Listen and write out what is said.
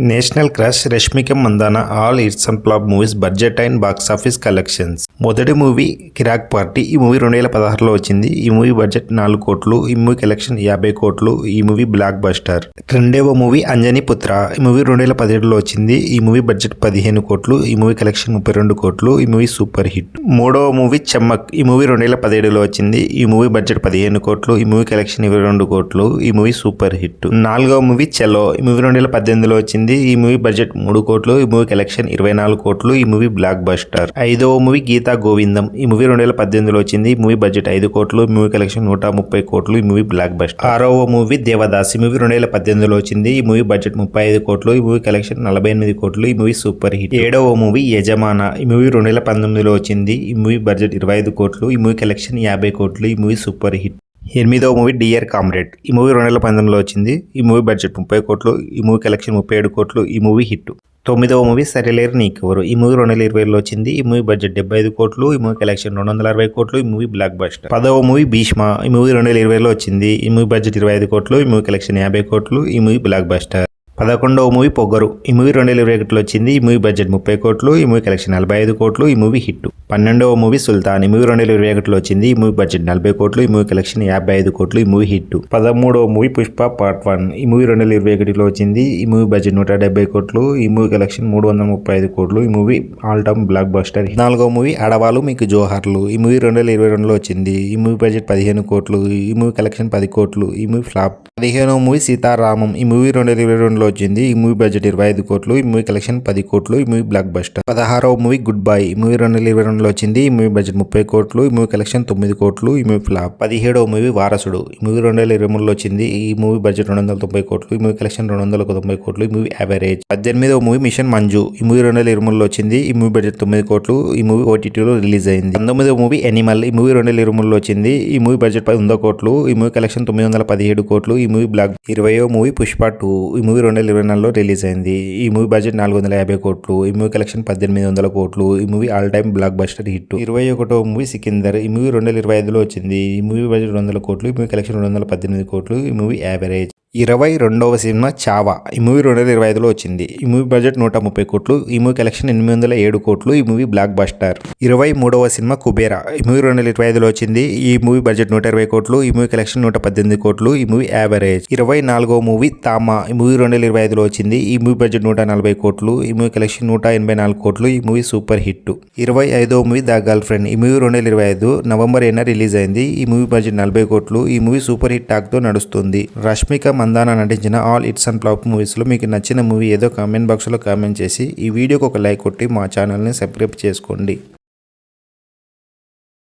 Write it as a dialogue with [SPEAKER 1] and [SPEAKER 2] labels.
[SPEAKER 1] National crush Rashmika Mandanna all hits and flop movies budget and box office collections. మొదటి movie Kirik Party. ఈ movie 2016లో వచ్చింది. ఈ మూవీ బడ్జెట్ 4 కోట్లు. ఈ మూవీ కలెక్షన్ 50 కోట్లు. ఈ మూవీ బ్లాక్ బస్టర్. రెండవ మూవీ అంజనీ పుత్ర. ఈ మూవీ 2017లో వచ్చింది. ఈ మూవీ బడ్జెట్ 15 కోట్లు. ఈ మూవీ కలెక్షన్ 32 కోట్లు. ఈ మూవీ సూపర్ హిట్. మూడవ మూవీ చమ్మక్. ఈ మూవీ 2017లో వచ్చింది. ఈ మూవీ బడ్జెట్ 15 కోట్లు. ఈ మూవీ కలెక్షన్ 22 కోట్లు. ఈ మూవీ సూపర్ హిట్. నాలుగవ మూవీ చలో. ఈ మూవీ 2018లో వచ్చింది. ఈ మూవీ బడ్జెట్ 3 కోట్లు. ఈ మూవీ కలెక్షన్ 24 కోట్లు. ఈ మూవీ బ్లాక్ బస్టర్. ఐదవ మూవీ గీతా గోవిందం. ఈ మూవీ 2018లో వచ్చింది. ఈ మూవీ బడ్జెట్ 5 కోట్లు. ఈ మూవీ కలెక్షన్ 130 కోట్లు. ఈ మూవీ బ్లాక్ బస్టర్. ఆరవ మూవీ దేవదాస్. ఈ మూవీ 2018లో వచ్చింది. ఈ మూవీ బడ్జెట్ 35 కోట్లు. ఈ మూవీ కలెక్షన్ 48 కోట్లు. ఈ మూవీ సూపర్ హిట్. ఏడవ మూవీ యజమాన. ఈ మూవీ 2019లో వచ్చింది. ఈ మూవీ బడ్జెట్ 25 కోట్లు. ఈ మూవీ కలెక్షన్ 50 కోట్లు. ఈ మూవీ సూపర్ హిట్. ఎనిమిదవ మూవీ డియర్ కామ్రేడ్. ఈ మూవీ 2019లో వచ్చింది. ఈ మూవీ బడ్జెట్ 30 కోట్లు. ఈ మూవీ కలెక్షన్ 37 కోట్లు. ఈ మూవీ హిట్. తొమ్మిదవ మూవీ సరిలేరు నీకెవరు. ఈ మూవీ 2020లో వచ్చింది. ఈ మూవీ బడ్జెట్ 75 కోట్లు. ఈ మూవీ కలెక్షన్ 260 కోట్లు. ఈ మూవీ బ్లాక్ బస్టర్. 10వ మూవీ భీష్మ. ఈ మూవీ 2020లో వచ్చింది. ఈ మూవీ బడ్జెట్ 25 కోట్లు. ఈ మూవీ కలెక్షన్ 50 కోట్లు. ఈ మూవీ బ్లాక్ బస్టర్. 11వ మూవీ పొగరు. ఈ మూవీ 2021లో వచ్చింది. ఈ మూవీ బడ్జెట్ 30 కోట్లు. ఈ మూవీ కలెక్షన్ 45 కోట్లు. ఈ మూవీ హిట్. 12వ మూవీ సుల్తాన్. ఈ మూవీ 2021లో వచ్చింది. ఈ మూవీ బడ్జెట్ 40 కోట్లు. ఈ మూవీ కలెక్షన్ 55 కోట్లు. ఈ మూవీ హిట్. 13వ మూవీ పుష్ప పార్ట్ 1. ఈ మూవీ 2021లో వచ్చింది. ఈ మూవీ బడ్జెట్ 170 కోట్లు. ఈ మూవీ కలెక్షన్ 335 కోట్లు. ఈ movie all time blockbuster. 14వ మూవీ ఆడవాళ్ళు మీకు జోహార్లు. ఈ మూవీ 2022లో వచ్చింది. ఈ మూవీ బడ్జెట్ 15 కోట్లు. ఈ మూవీ కలెక్షన్ 10 కోట్లు. ఈ మూవీ ఫ్లాప్. 15వ మూవీ సీతారామం. ఈ మూవీ 2022లో వచ్చింది. ఈ మూవీ బడ్జెట్ 25 కోట్లు. ఈ మూవీ కలెక్షన్ 10 కోట్లు. ఈ మూవీ బ్లాక్ బస్టర్. 16వ మూవీ గుడ్ బై. ఈ మూవీ 2022లో వచ్చింది. ఈ మూవీ బడ్జెట్ 30 కోట్లు. ఈ మూవీ కలెక్షన్ 9 కోట్లు. ఈ మూవీ ఫ్లాప్. 17వ మూవీ వారసుడు. ఈ మూవీ 2023లో వచ్చింది. ఈ మూవీ బడ్జెట్ 290 కోట్లు. ఈ మూవీ కలెక్షన్ 290 కోట్లు. ఈ మూవీ యావరేజ్. 18వ మూవీ మిషన్ మంజు. ఈ మూవీ 2023లో వచ్చింది. ఈ మూవీ బడ్జెట్ 9 కోట్లు. ఈ మూవీ ఓటీటీలో రిలీజ్ అయింది. 19వ మూవీ ఎనిమల్. ఈ మూవీ 2023లో వచ్చింది. ఈ మూవీ బడ్జెట్ 100 కోట్లు. ఈ మూవీ కలెక్షన్ 917 కోట్లు. ఈ మూవీ బ్లాక్. 20వ మూవీ పుష్ప 2. ఈ మూవీ 2024లో రిలీజ్ అయింది. ఈ మూవీ బడ్జెట్ 450 కోట్లు. ఈ మూవీ కలెక్షన్ 1800 కోట్లు. ఈ movie all time block buster hit. 21వ మూవీ సికిందర్. ఈ మూవీ 2025లో వచ్చింది. ఈ మూవీ బడ్జెట్ 200 కోట్లు. ఈ మూవీ కలెక్షన్ 218 కోట్లు. ఈ మూవీ యావరేజ్. 22వ సినిమా చావా. ఈ మూవీ 2025లో వచ్చింది. ఈ మూవీ బడ్జెట్ 130 కోట్లు. ఈ మూవీ కలెక్షన్ 807 కోట్లు. ఈ మూవీ బ్లాక్ బస్టర్. 23వ సినిమా కుబేరా. ఈ మూవీ 2025లో వచ్చింది. ఈ మూవీ బడ్జెట్ 120 కోట్లు. ఈ మూవీ కలెక్షన్ 118 కోట్లు. ఈ మూవీ యావరేజ్. 24వ మూవీ తామా. ఈ మూవీ 2025లో వచ్చింది. ఈ మూవీ బడ్జెట్ 140 కోట్లు. ఈ మూవీ కలెక్షన్ 184 కోట్లు. ఈ మూవీ సూపర్ హిట్. 25వ మూవీ ద గర్ల్ ఫ్రెండ్. ఈ మూవీ 2025 నవంబర్ 8న రిలీజ్ అయింది. ఈ మూవీ బడ్జెట్ 40 కోట్లు. ఈ మూవీ సూపర్ హిట్ టాక్ తో నడుస్తుంది. రష్మిక మందాన నటించిన all hits and flop movies లో మీకు నచ్చిన మూవీ ఏదో కామెంట్ బాక్స్ లో కామెంట్ చేసి ఈ వీడియోకి ఒక లైక్ కొట్టి మా ఛానల్ ని సబ్స్క్రైబ్ చేసుకోండి.